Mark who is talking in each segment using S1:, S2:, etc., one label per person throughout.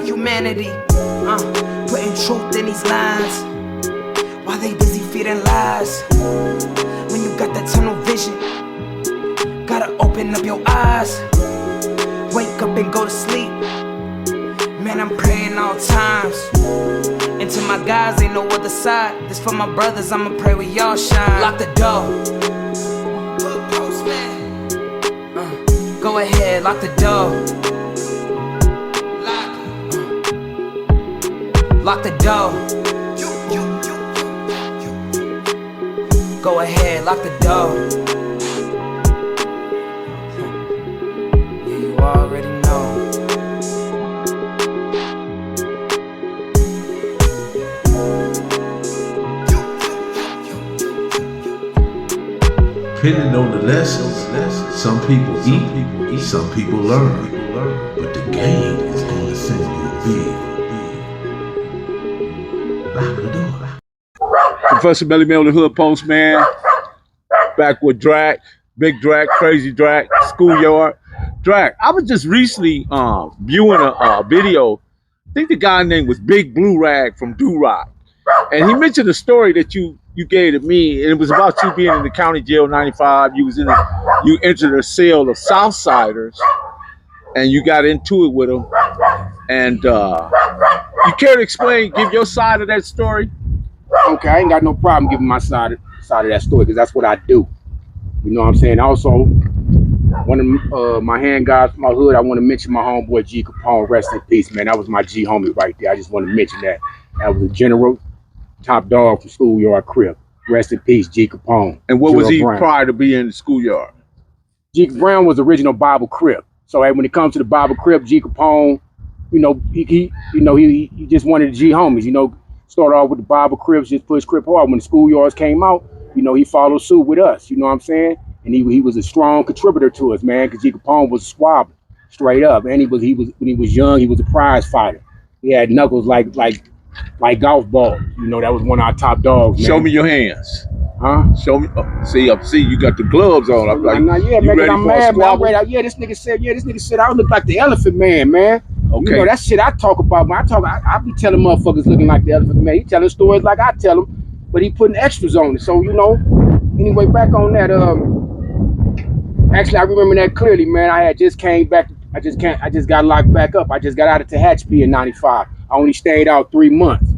S1: humanity. Putting truth in these lines while they busy feeding lies. When you got that tunnel vision, gotta open up your eyes. Wake up and go to sleep. Man, I'm praying all times. And to my guys, ain't no other side. This for my brothers, I'ma pray we all shine. Lock the door. Go ahead, lock the door. Lock the door. Go ahead, lock the door. Yeah, you already know.
S2: Depending on the lessons, some people eat, some people learn. But the game is gonna send you a big. Lock the door.
S3: Professor Melly Mel, the Hood Postman, back with Drac, Big Drac, Crazy Drac, Schoolyard. Drac, I was just recently viewing a video. I think the guy name was Big Blue Rag from Drac, and he mentioned a story that you gave to me, and it was about you being in the county jail '95. You entered a cell of Southsiders, and you got into it with them. And you care to explain, give your side of that story?
S4: Okay, I ain't got no problem giving my side of that story because that's what I do. You know what I'm saying? Also, one of my hand guys from my hood, I want to mention my homeboy G Capone, rest in peace, man. That was my G homie right there. I just want to mention that. That was a general, top dog from Schoolyard Crib. Rest in peace, G Capone.
S3: And what was he
S4: Brown.
S3: prior to being in the Schoolyard?
S4: G Brown was original Bible Crib. So when it comes to the Bible Crib, G Capone, he just wanted the G homies, started off with the Bible Cribs, just pushed Crip hard. When the Schoolyards came out, he followed suit with us, you know what I'm saying? And he was a strong contributor to us, man, because G Capone was a squabber, straight up. And when he was young, he was a prize fighter. He had knuckles like golf balls. That was one of our top dogs, man.
S3: Show me your hands.
S4: Huh?
S3: Show me. See, you got the gloves on. I'm like,
S4: yeah,
S3: you
S4: man,
S3: ready
S4: I'm
S3: for a
S4: mad, man.
S3: squabble?
S4: This nigga said I look like the Elephant Man, man.
S3: Okay.
S4: That shit I talk about. When I be telling motherfuckers looking like the Elephant Man. He telling stories like I tell them, but he putting extras on it. So, anyway, back on that, actually, I remember that clearly, man. I had just came back. I just got locked back up. I just got out of Tehachapi in '95. I only stayed out 3 months.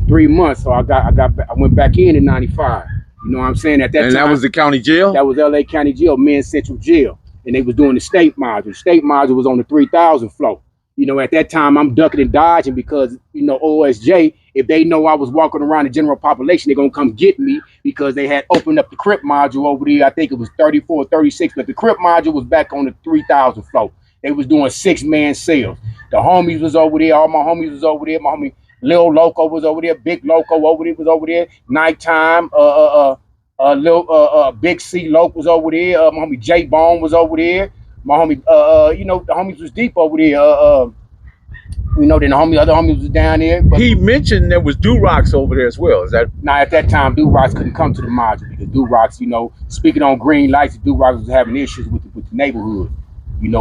S4: 3 months. So I went back in '95. You know what I'm saying? At that time.
S3: And that was the county jail?
S4: That was LA County Jail, Men's Central Jail. And they was doing the state module. The state module was on the 3,000 floor. At that time, I'm ducking and dodging because, OSJ, if they know I was walking around the general population, they're going to come get me because they had opened up the Crip module over there. I think it was 34 or 36, but the Crip module was back on the 3,000 floor. They was doing 6-man cells. The homies was over there. All my homies was over there. My homie Lil Loco was over there. Big Loco was over there. Nighttime. Big C Loke was over there. My homie J Bone was over there. My homie, the homies was deep over there. Then the other homies was down there. But
S3: he mentioned there was Dracs over there as well. Is that?
S4: Now at that time, Dracs couldn't come to the module because Dracs, speaking on green lights, Dracs was having issues with the neighborhood,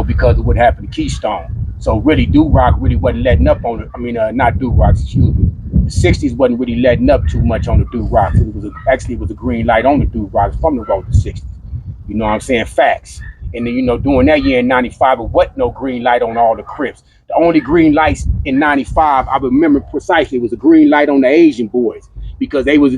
S4: because of what happened to Keystone. So really, Drac really wasn't letting up on it. I mean, not Dracs, excuse me. The '60s wasn't really letting up too much on the Dracs. It was a green light on the Dracs from the road to '60s. You know what I'm saying? Facts. And then, during that year in '95, it wasn't no green light on all the Crips. The only green lights in '95, I remember precisely, was a green light on the Asian boys because they was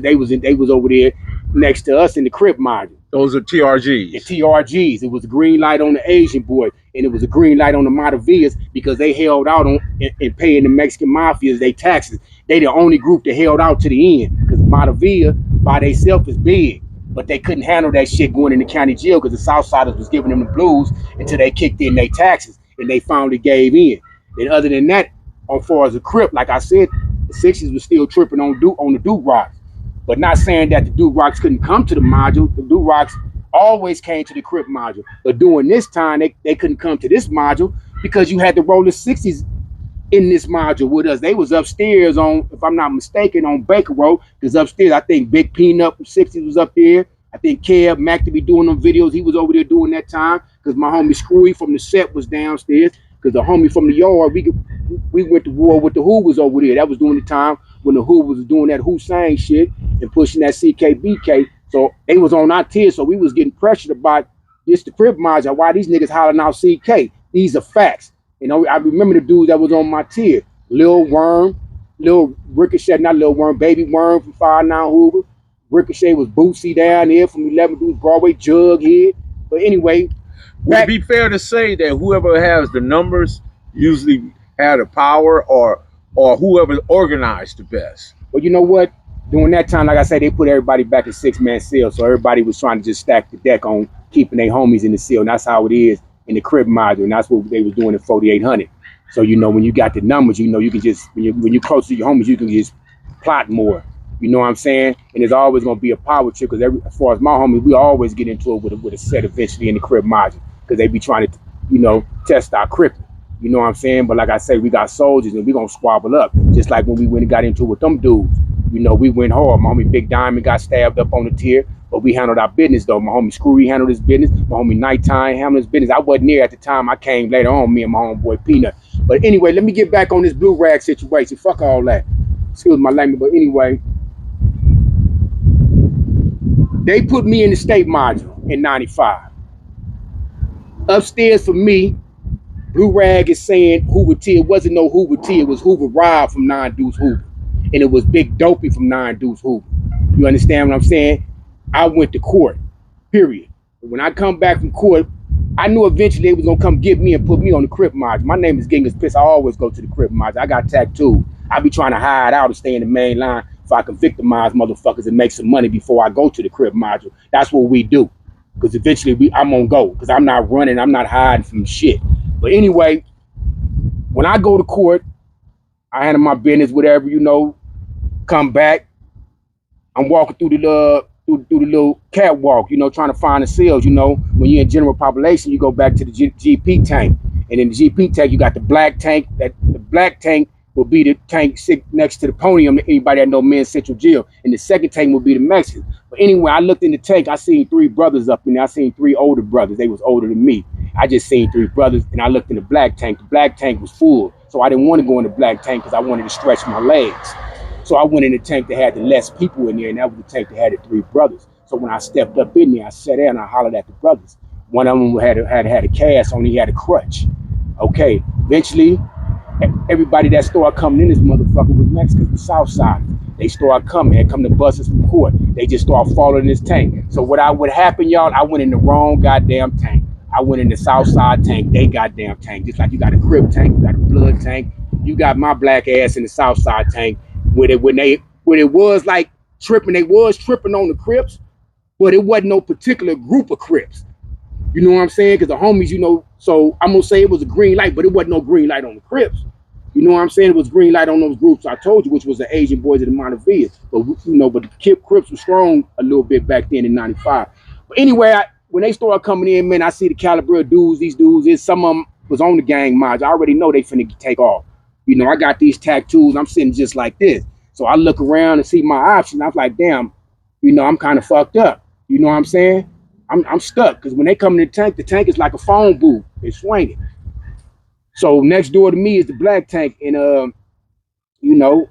S4: over there next to us in the Crip module.
S3: Those are TRGs.
S4: The TRGs. It was a green light on the Asian boys, and it was a green light on the Matavillas because they held out on and paying the Mexican mafias their taxes. They the only group that held out to the end because Matavilla by themselves is big. But they couldn't handle that shit going in the county jail because the Southsiders was giving them the blues until they kicked in their taxes and they finally gave in. And other than that, as far as the Crip, like I said, the '60s was still tripping on the Dracs. But not saying that the Dracs couldn't come to the module. The Dracs always came to the Crip module. But during this time, they couldn't come to this module because you had the Roller '60s in this module with us. They was upstairs on, if I'm not mistaken, on Baker Road. Because upstairs, I think Big Peanut from '60s was up there. I think Kev Mac to be doing them videos. He was over there doing that time. Because my homie Screwy from the set was downstairs. because the homie from the yard, we went to war with the Hoovers over there. That was during the time when the Hoovers was doing that Hussein shit and pushing that CKBK. So they was on our tier, so we was getting pressured about this the crib margin. Why these niggas hollering out CK? These are facts. You know, I remember the dudes that was on my tier. Lil Worm, Lil Ricochet, not Lil Worm, Baby Worm from 5'9" Hoover. Ricochet was Bootsy down there from 11 Dudes Broadway, Jughead. But anyway,
S3: would it be fair to say that whoever has the numbers usually had the power, or whoever organized the best?
S4: Well, you know what? During that time, like I said, they put everybody back in 6-man cell, so everybody was trying to just stack the deck on keeping their homies in the cell, and that's how it is in the crib module, and that's what they was doing in 4800. So, you know, when you got the numbers, you know, you can just, when you're close to your homies, you can just plot more. You know what I'm saying? And there's always going to be a power trip, because as far as my homies, we always get into it with a set eventually in the crib module, because they be trying to, you know, test our crippling. You know what I'm saying? But like I say, we got soldiers, and we going to squabble up, just like when we went and got into it with them dudes. You know, we went hard. My homie Big Diamond got stabbed up on the tier, but we handled our business, though. My homie Screwy handled his business. My homie Nighttime handled his business. I wasn't there at the time. I came later on, me and my homeboy Peanut. But anyway, let me get back on this blue rag situation. Fuck all that. Excuse my language, but anyway. They put me in the state module in 95. Upstairs for me, Blue Rag is saying Hoover T. It wasn't no Hoover T. It was Hoover Rob from 9 Deuce Hoover. And it was Big Dopey from 9 Deuce Hoover. You understand what I'm saying? I went to court, period. But when I come back from court, I knew eventually they was going to come get me and put me on the crib module. My name is Genghis Piss. I always go to the crib module. I got tattooed. I be trying to hide out and stay in the main line so I can victimize motherfuckers and make some money before I go to the crib module. That's what we do. Because eventually I'm going to go. Because I'm not running. I'm not hiding from shit. But anyway, when I go to court, I handle my business, whatever, you know, come back. I'm walking through the little catwalk, you know, trying to find the cells. You know, when you're in general population, you go back to the GP tank. And in the GP tank, you got the black tank. That the black tank will be the tank sit next to the podium to anybody that know Men's Central Jail. And the second tank will be the Mexican. But anyway, I looked in the tank. I seen 3 brothers up in there. I seen 3 older brothers. They was older than me. I just seen 3 brothers, and I looked in the black tank. The black tank was full. So I didn't want to go in the black tank because I wanted to stretch my legs. So I went in the tank that had the less people in there, and that was the tank that had the 3 brothers. So when I stepped up in there, I sat there and I hollered at the brothers. One of them had a cast on, he had a crutch. Okay, eventually, everybody that started coming in this motherfucker was Mexicans, the South Side. They started coming, had come to bust us from court. They just started following this tank. So what happened, y'all, I went in the wrong goddamn tank. I went in the South Side tank, they goddamn tank. Just like you got a crib tank, you got a blood tank. You got my black ass in the South Side tank, when it was like tripping, they was tripping on the Crips, but it wasn't no particular group of Crips. You know what I'm saying? Because the homies, you know, so I'm going to say it was a green light, but it wasn't no green light on the Crips. You know what I'm saying? It was green light on those groups I told you, which was the Asian boys of the Montevideo. But, you know, but the Crips were strong a little bit back then in 95. But anyway, when they started coming in, man, I see the caliber of dudes, these dudes, some of them was on the gang mods. I already know they finna take off. You know, I got these tattoos. I'm sitting just like this. So I look around and see my options. I was like, damn, you know, I'm kind of fucked up. You know what I'm saying? I'm stuck, because when they come in the tank is like a phone booth. It's swinging. So next door to me is the black tank. And, you know,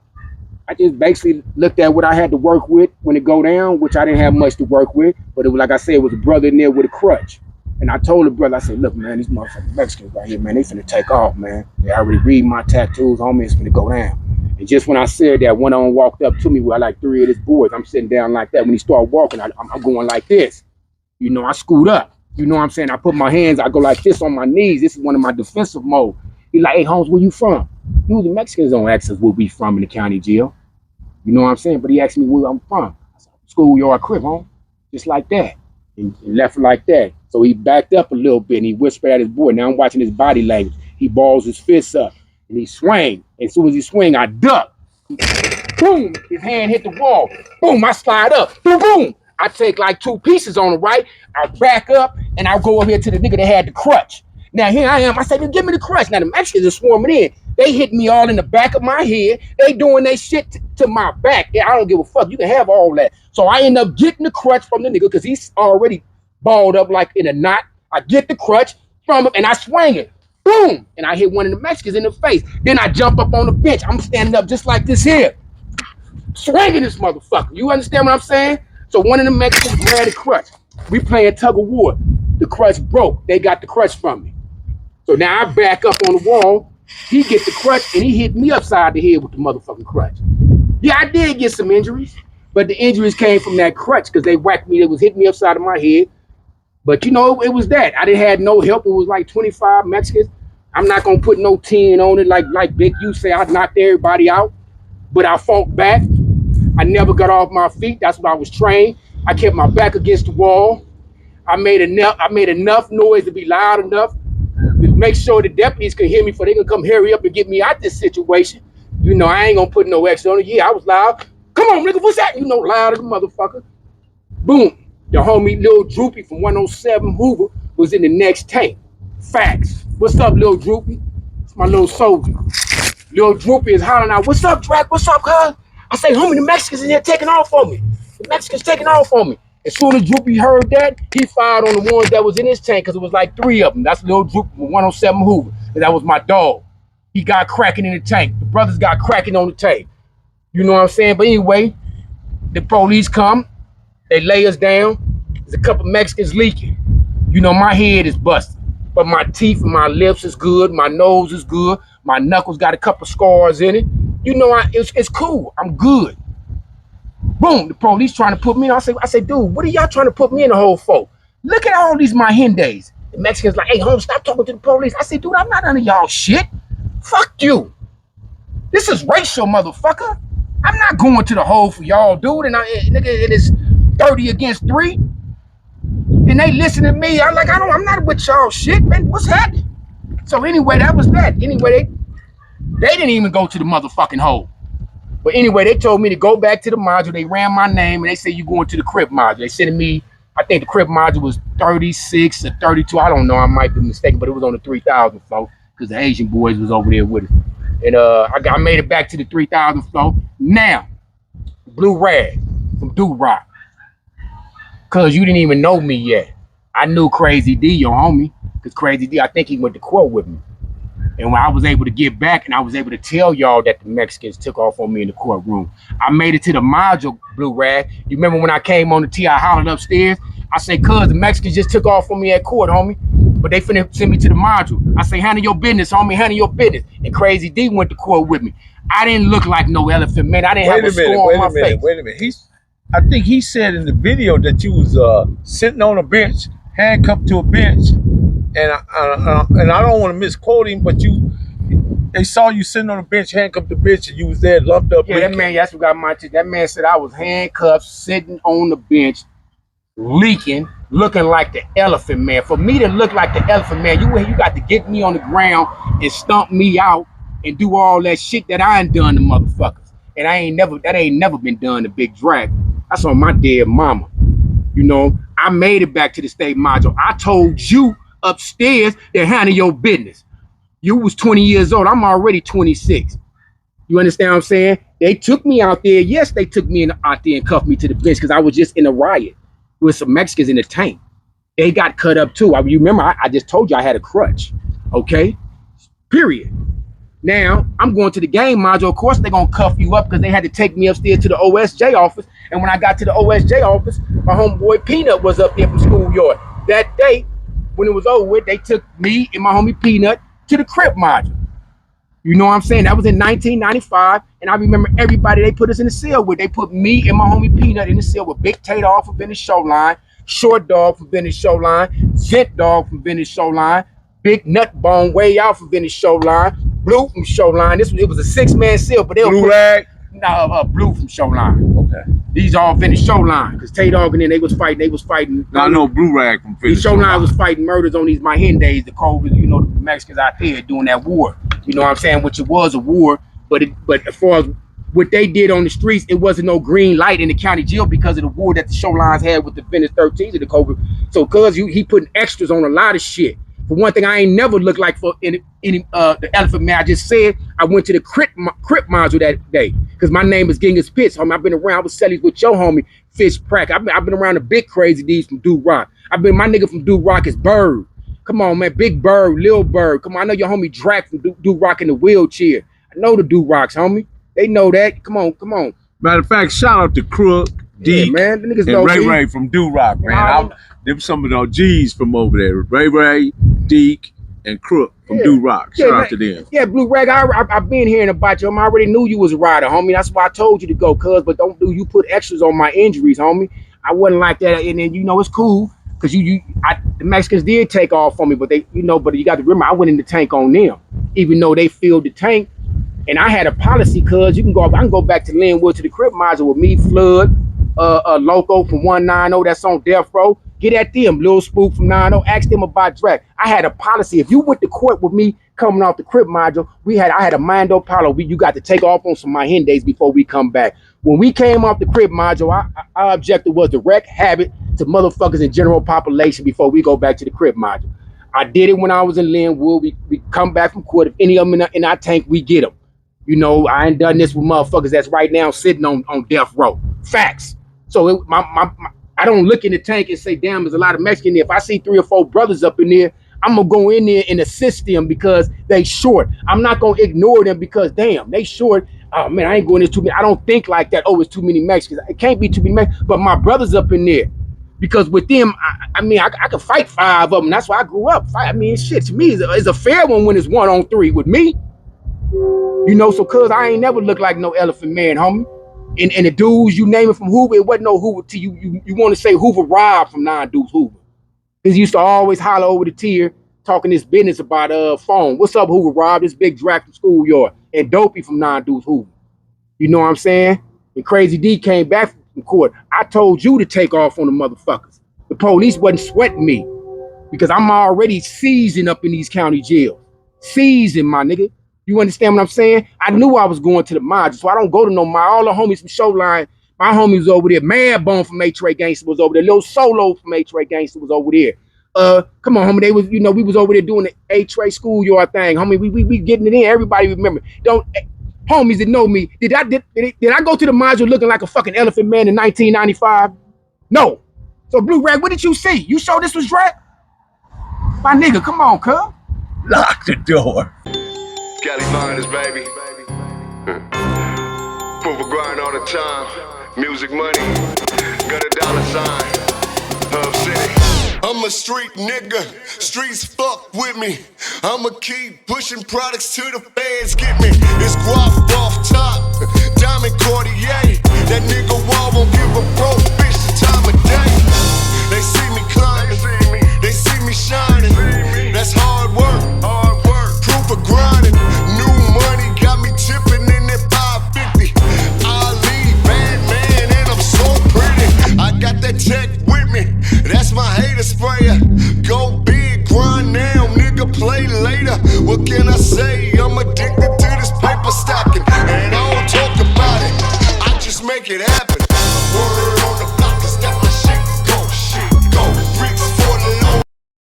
S4: I just basically looked at what I had to work with when it go down, which I didn't have much to work with. But it was, like I said, it was a brother in there with a crutch. And I told the brother, I said, look, man, these motherfucking Mexicans right here, man, they finna take off, man. They already read my tattoos, homie, it's finna go down. And just when I said that, one of them walked up to me with like 3 of his boys. I'm sitting down like that. When he started walking, I'm going like this. You know, I scoot up. You know what I'm saying? I put my hands, I go like this on my knees. This is one of my defensive mode. He like, hey, Holmes, where you from? You the Mexicans don't ask us where we from in the county jail. You know what I'm saying? But he asked me where I'm from. I said, schoolyard crib, home. Just like that. And left like that. So he backed up a little bit and he whispered at his boy. Now I'm watching his body language. He balls his fists up and he swing. And as soon as he swing, I duck. Boom, his hand hit the wall. Boom, I slide up. Boom, boom. I take like 2 pieces on the right. I back up and I go over here to the nigga that had the crutch. Now here I am. I said, give me the crutch. Now the Mexicans are swarming in. They hit me all in the back of my head. They doing their shit to my back. Yeah, I don't give a fuck. You can have all that. So I end up getting the crutch from the nigga because he's already balled up like in a knot. I get the crutch from him and I swing it. boom, and I hit one of the Mexicans in the face. Then I jump up on the bench. I'm standing up just like this here, swinging this motherfucker. You understand what I'm saying? So one of the Mexicans grabbed the crutch. We playing tug of war. The crutch broke. They got the crutch from me. So now I back up on the wall. He get the crutch and he hit me upside the head with the motherfucking crutch. Yeah, I did get some injuries, but the injuries came from that crutch because they whacked me. They was hitting me upside of my head. But you know, it was that. I didn't have no help. It was like 25 Mexicans. I'm not gonna put no 10 on it like Big U say I knocked everybody out. But I fought back. I never got off my feet. That's what I was trained. I kept my back against the wall. I made enough noise to be loud enough to make sure the deputies could hear me so they could come hurry up and get me out this situation. You know, I ain't gonna put no extra on it. Yeah, I was loud. Come on, nigga, what's that? You know, loud as a motherfucker. Boom. The homie Lil Droopy from 107 Hoover was in the next tank. Facts. What's up, Lil Droopy? It's my little soldier. Lil Droopy is hollering out, what's up, Drac? What's up, cuz? I say, homie, the Mexicans in here taking off on me. The Mexicans taking off on me. As soon as Droopy heard that, he fired on the ones that was in his tank because it was like 3 of them. That's Lil Droopy from 107 Hoover. And that was my dog. He got cracking in the tank. The brothers got cracking on the tank. You know what I'm saying? But anyway, the police come. They lay us down. There's a couple Mexicans leaking. You know, my head is busted. But my teeth and my lips is good. My nose is good. My knuckles got a couple scars in it. You know, it's cool. I'm good. Boom, the police trying to put me in. I say, dude, what are y'all trying to put me in the hole for? Look at all these Mahendes. The Mexicans like, hey, home, stop talking to the police. I say, dude, I'm not under y'all shit. Fuck you. This is racial, motherfucker. I'm not going to the hole for y'all, dude. And nigga, it is 30 against 3. And they listen to me. I'm not with y'all shit, man. What's happening? So anyway, that was that. Anyway, they didn't even go to the motherfucking hole. But anyway, they told me to go back to the module. They ran my name and they said, you going to the crib module. They sent me, I think the crib module was 36 or 32. I don't know. I might be mistaken, but it was on the 3,000 floor because the Asian boys was over there with us. And I made it back to the 3,000 floor. Now, Blue Rag from Drac. Because you didn't even know me yet. I knew Crazy D, your homie. Because Crazy D, I think he went to court with me. And when I was able to get back and I was able to tell y'all that the Mexicans took off on me in the courtroom, I made it to the module, Blue Rag. You remember when I came on the T, I hollered upstairs? I say, cuz the Mexicans just took off on me at court, homie. But they finna send me to the module. I say, handle your business, homie, handle your business. And Crazy D went to court with me. I didn't look like no elephant, man. I didn't have a score on my face.
S3: Wait a minute. I think he said in the video that you was sitting on a bench, handcuffed to a bench. And I don't want to misquote him, but they saw you sitting on a bench, handcuffed to the bench, and you was there lumped up.
S4: Yeah, that man, that's what got my chick. That man said I was handcuffed, sitting on the bench, leaking, looking like the elephant man. For me to look like the elephant man, you got to get me on the ground and stomp me out and do all that shit that I ain't done to motherfuckers. And that ain't never been done to Big Drac. That's on my dead mama. You know, I made it back to the state module. I told you upstairs to handle your business. You was 20 years old. I'm already 26. You understand what I'm saying? They took me out there. Yes, they took me out there and cuffed me to the bench because I was just in a riot with some Mexicans in the tank. They got cut up too. You remember, I just told you I had a crutch. Okay? Period. Now, I'm going to the game module. Of course, they're going to cuff you up because they had to take me upstairs to the OSJ office. And when I got to the OSJ office, my homeboy Peanut was up there from schoolyard. That day, when it was over with, they took me and my homie Peanut to the crib module. You know what I'm saying? That was in 1995. And I remember everybody they put us in the cell with. They put me and my homie Peanut in the cell with Big Tate off from Venice Showline, Short Dog from Venice Showline, Zent Dog from Venice Showline, Big Nut Bone way out from Venice Showline, Blue from Showline. It was a 6-man cell, but they were
S3: Blue Rag?
S4: No, Blue from Showline.
S3: Okay.
S4: These all Venice Showline, because Tay Dog and then they was fighting.
S3: No, I know Blue Rag from
S4: Venice Showline was fighting murders on these Mahendes, the COVID, you know, the Mexicans out there doing that war. You know what I'm saying? Which it was a war, but as far as what they did on the streets, it wasn't no green light in the county jail because of the war that the Showlines had with the Venice 13s and the COVID. So cuz he putting extras on a lot of shit. For one thing, I ain't never looked like for any the elephant man. I just said I went to the crip module that day because my name is Genghis Pitts. I've been around with Sellies with your homie Fish Prack. I've been around the big crazy D's from Drac. My nigga from Drac is Bird. Come on, man. Big Bird, Lil Bird. Come on, I know your homie Drac from Drac in the wheelchair. I know the Rocks, homie. They know that. Come on.
S3: Matter of fact, shout out to Crook,
S4: Yeah,
S3: Deke,
S4: man. The niggas
S3: and
S4: know
S3: Ray
S4: me.
S3: Ray from Rock, man.
S4: Nah,
S3: Them some of the G's from over there. Ray Ray, Deke, and Crook from Rock. Shout out to them.
S4: Yeah, Blue Rag, I've been hearing about you. I already knew you was a rider, homie. That's why I told you to go, cuz. But don't do you put extras on my injuries, homie. I wasn't like that. And then, it's cool. Because the Mexicans did take off on me. But but you got to remember, I went in the tank on them. Even though they filled the tank. And I had a policy, cuz I can go back to Linwood to the crib module with me, Flood, Loco from 190 that's on death row. Get at them, Lil Spook from 90. Ask them about Drac. I had a policy. If you went to court with me coming off the crib module, I had a Mando Palo. You got to take off on some Mahindes before we come back. When we came off the crib module, our objective was to wreak havoc to motherfuckers in general population before we go back to the crib module. I did it when I was in Linwood. We come back from court. If any of them in our tank, we get them. I ain't done this with motherfuckers that's right now sitting on death row. Facts. So I don't look in the tank and say, damn, there's a lot of Mexican there. If I see 3 or 4 brothers up in there, I'm going to go in there and assist them because they short. I'm not going to ignore them because, damn, they short. Oh, man, I ain't going there too many. I don't think like that. Oh, it's too many Mexicans. It can't be too many Mexicans. But my brothers up in there. Because with them, I could fight 5 of them. That's why I grew up. Shit, to me, it's a fair one when it's 1-on-3 with me. So cuz I ain't never looked like no elephant man, homie. And the dudes you name it from Hoover, it wasn't no Hoover to you want to say Hoover Rob from 9 Deuce Hoover. Because he used to always holler over the tier, talking this business about phone. What's up, Hoover Rob? This big Drac from Schoolyard. And Dopey from 9 Deuce Hoover. You know what I'm saying? And Crazy D came back from court. I told you to take off on the motherfuckers. The police wasn't sweating me. Because I'm already seasoned up in these county jails. Seasoned, my nigga. You understand what I'm saying? I knew I was going to the module, so I don't go to no mod. All the homies from Showline, my homies over there. Mad Bone from A-Tray Gangster was over there. Lil Solo from A-Tray Gangster was over there. Come on, homie. They was, we was over there doing the A-Tray Schoolyard thing, homie. We getting it in. Everybody remember. Homies that know me. Did I go to the module looking like a fucking elephant man in 1995? No. So Blue Rag, what did you see? You saw this was Drac? My nigga, come on, cuz.
S3: Lock the door.
S5: Cali Miners, baby. Proof of grind all the time. Music money. Got a dollar sign. Hub City. I'm a street nigga. Streets fuck with me. I'ma keep pushing products till the feds get me. It's guap off top. Diamond Cartier. That nigga Wall won't give a pro bitch the time of day. They see me climbing. They see me shining. That's hard work. Proof of grinding. New money got me tipping in that 550. Ali, bad man, and I'm so pretty. I got that tech with me. That's my hater sprayer. Go big, grind now, nigga, play later. What can I say? I'm addicted to this paper stacking. And I don't talk about it. I just make it happen. Word